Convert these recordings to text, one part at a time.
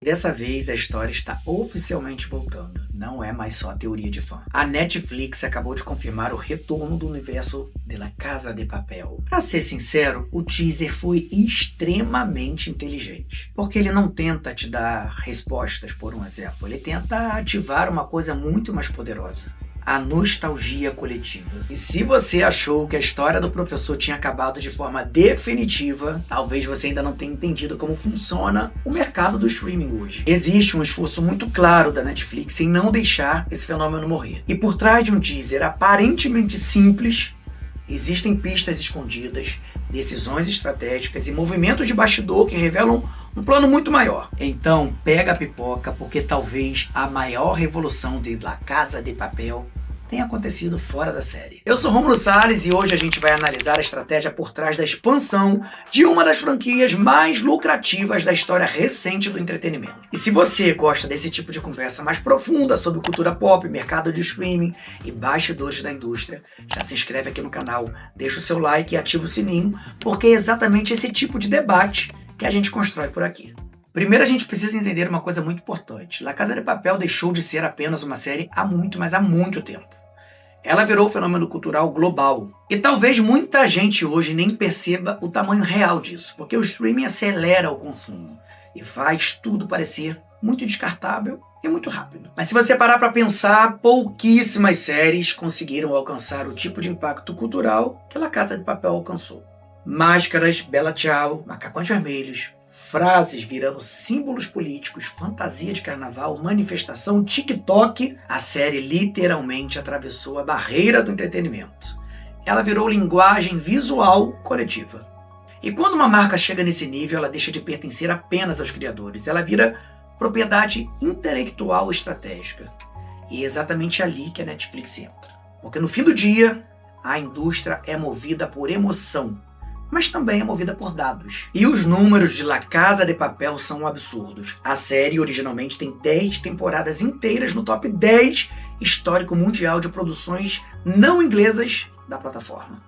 Dessa vez a história está oficialmente voltando, não é mais só a teoria de fã. A Netflix acabou de confirmar o retorno do universo de La Casa de Papel. Pra ser sincero, o teaser foi extremamente inteligente, porque ele não tenta te dar respostas, por um exemplo, ele tenta ativar uma coisa muito mais poderosa. A nostalgia coletiva. E se você achou que a história do professor tinha acabado de forma definitiva, talvez você ainda não tenha entendido como funciona o mercado do streaming hoje. Existe um esforço muito claro da Netflix em não deixar esse fenômeno morrer. E por trás de um teaser aparentemente simples, existem pistas escondidas, decisões estratégicas e movimentos de bastidor que revelam um plano muito maior. Então pega a pipoca, porque talvez a maior revolução de La Casa de Papel tenha acontecido fora da série. Eu sou Rômulo Salles e hoje a gente vai analisar a estratégia por trás da expansão de uma das franquias mais lucrativas da história recente do entretenimento. E se você gosta desse tipo de conversa mais profunda sobre cultura pop, mercado de streaming e bastidores da indústria, já se inscreve aqui no canal, deixa o seu like e ativa o sininho, porque é exatamente esse tipo de debate que a gente constrói por aqui. Primeiro a gente precisa entender uma coisa muito importante. La Casa de Papel deixou de ser apenas uma série há muito tempo. Ela virou um fenômeno cultural global. E talvez muita gente hoje nem perceba o tamanho real disso, porque o streaming acelera o consumo e faz tudo parecer muito descartável e muito rápido. Mas se você parar para pensar, pouquíssimas séries conseguiram alcançar o tipo de impacto cultural que La Casa de Papel alcançou. Máscaras, Bella Ciao, macacões vermelhos, frases virando símbolos políticos, fantasia de carnaval, manifestação, TikTok. A série literalmente atravessou a barreira do entretenimento. Ela virou linguagem visual coletiva. E quando uma marca chega nesse nível, ela deixa de pertencer apenas aos criadores. Ela vira propriedade intelectual estratégica. E é exatamente ali que a Netflix entra. Porque no fim do dia, a indústria é movida por emoção, mas também é movida por dados. E os números de La Casa de Papel são absurdos. A série originalmente tem 10 temporadas inteiras no top 10 histórico mundial de produções não inglesas da plataforma.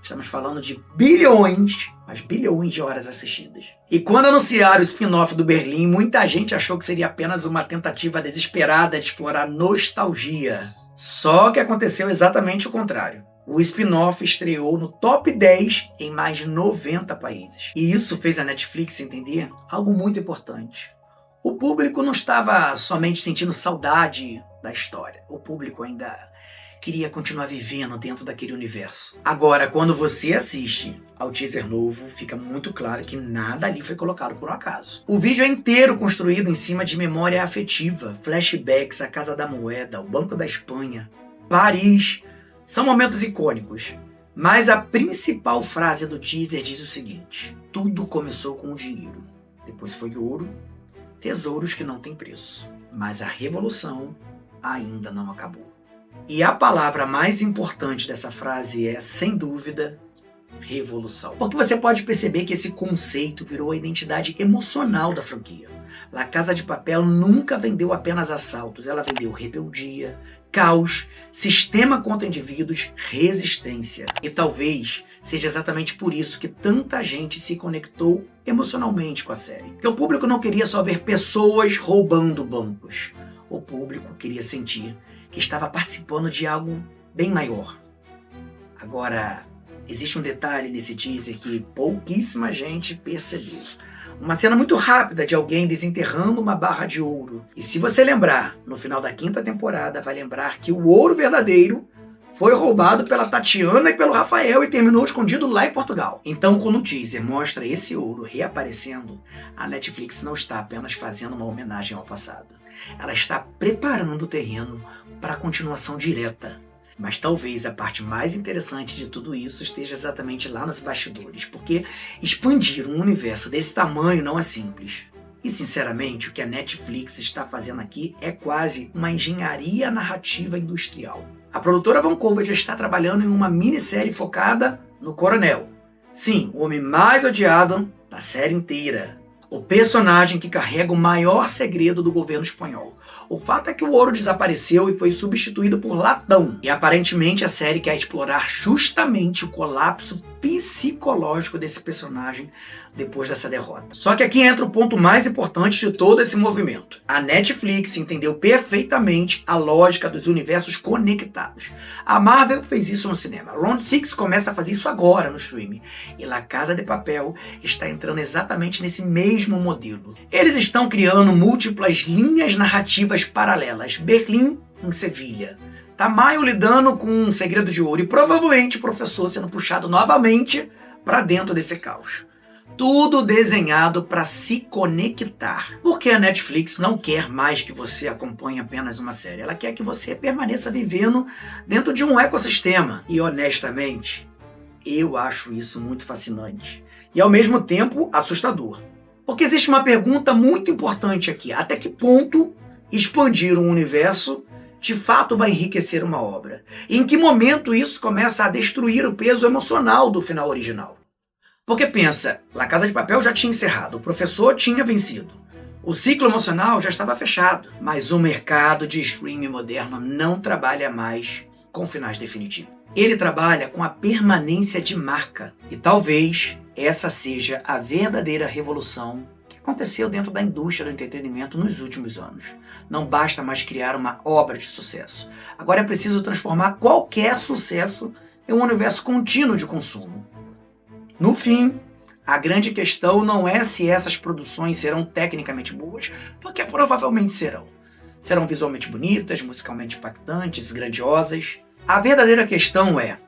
Estamos falando de bilhões, mas bilhões de horas assistidas. E quando anunciaram o spin-off do Berlim, muita gente achou que seria apenas uma tentativa desesperada de explorar nostalgia. Só que aconteceu exatamente o contrário. O spin-off estreou no top 10 em mais de 90 países. E isso fez a Netflix entender algo muito importante. O público não estava somente sentindo saudade da história. O público ainda queria continuar vivendo dentro daquele universo. Agora, quando você assiste ao teaser novo, fica muito claro que nada ali foi colocado por um acaso. O vídeo é inteiro construído em cima de memória afetiva, flashbacks, a Casa da Moeda, o Banco da Espanha, Paris. São momentos icônicos, mas a principal frase do teaser diz o seguinte: tudo começou com o dinheiro, depois foi ouro, tesouros que não têm preço, mas a revolução ainda não acabou. E a palavra mais importante dessa frase é, sem dúvida, revolução. Porque você pode perceber que esse conceito virou a identidade emocional da franquia. La Casa de Papel nunca vendeu apenas assaltos, ela vendeu rebeldia, caos, sistema contra indivíduos, resistência. E talvez seja exatamente por isso que tanta gente se conectou emocionalmente com a série. Porque o público não queria só ver pessoas roubando bancos. O público queria sentir que estava participando de algo bem maior. Agora, existe um detalhe nesse teaser que pouquíssima gente percebeu. Uma cena muito rápida de alguém desenterrando uma barra de ouro. E se você lembrar, no final da 5ª temporada, vai lembrar que o ouro verdadeiro foi roubado pela Tatiana e pelo Rafael e terminou escondido lá em Portugal. Então, quando o teaser mostra esse ouro reaparecendo, a Netflix não está apenas fazendo uma homenagem ao passado. Ela está preparando o terreno para a continuação direta. Mas talvez a parte mais interessante de tudo isso esteja exatamente lá nos bastidores, porque expandir um universo desse tamanho não é simples. E sinceramente, o que a Netflix está fazendo aqui é quase uma engenharia narrativa industrial. A produtora Vancouver já está trabalhando em uma minissérie focada no Coronel. Sim, o homem mais odiado da série inteira. O personagem que carrega o maior segredo do governo espanhol. O fato é que o ouro desapareceu e foi substituído por latão. E aparentemente a série quer explorar justamente o colapso psicológico desse personagem depois dessa derrota. Só que aqui entra o ponto mais importante de todo esse movimento. A Netflix entendeu perfeitamente a lógica dos universos conectados. A Marvel fez isso no cinema. Round Six começa a fazer isso agora no streaming. E La Casa de Papel está entrando exatamente nesse mesmo modelo. Eles estão criando múltiplas linhas narrativas paralelas. Berlim em Sevilha. Tamayo lidando com um segredo de ouro e provavelmente o professor sendo puxado novamente para dentro desse caos. Tudo desenhado para se conectar. Porque a Netflix não quer mais que você acompanhe apenas uma série. Ela quer que você permaneça vivendo dentro de um ecossistema. E honestamente, eu acho isso muito fascinante. E ao mesmo tempo assustador. Porque existe uma pergunta muito importante aqui. Até que ponto expandir um universo de fato vai enriquecer uma obra? E em que momento isso começa a destruir o peso emocional do final original? Porque pensa, La Casa de Papel já tinha encerrado, o professor tinha vencido. O ciclo emocional já estava fechado, mas o mercado de streaming moderno não trabalha mais com finais definitivos. Ele trabalha com a permanência de marca. E talvez essa seja a verdadeira revolução que aconteceu dentro da indústria do entretenimento nos últimos anos. Não basta mais criar uma obra de sucesso. Agora é preciso transformar qualquer sucesso em um universo contínuo de consumo. No fim, a grande questão não é se essas produções serão tecnicamente boas, porque provavelmente serão. Serão visualmente bonitas, musicalmente impactantes, grandiosas. A verdadeira questão é,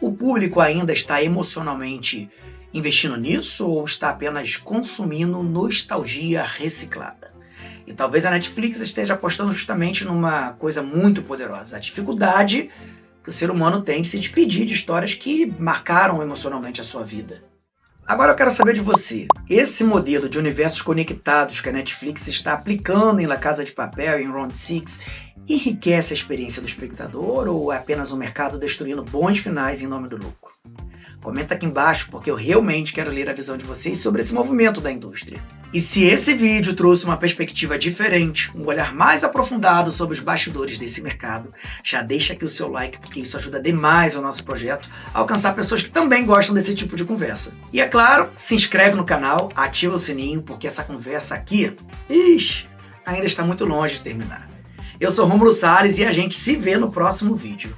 o público ainda está emocionalmente investindo nisso ou está apenas consumindo nostalgia reciclada? E talvez a Netflix esteja apostando justamente numa coisa muito poderosa, a dificuldade que o ser humano tem de se despedir de histórias que marcaram emocionalmente a sua vida. Agora eu quero saber de você. Esse modelo de universos conectados que a Netflix está aplicando em La Casa de Papel e em Round Six enriquece a experiência do espectador ou é apenas um mercado destruindo bons finais em nome do lucro? Comenta aqui embaixo, porque eu realmente quero ler a visão de vocês sobre esse movimento da indústria. E se esse vídeo trouxe uma perspectiva diferente, um olhar mais aprofundado sobre os bastidores desse mercado, já deixa aqui o seu like, porque isso ajuda demais o nosso projeto a alcançar pessoas que também gostam desse tipo de conversa. E é claro, se inscreve no canal, ativa o sininho, porque essa conversa aqui, ainda está muito longe de terminar. Eu sou Rômulo Salles e a gente se vê no próximo vídeo.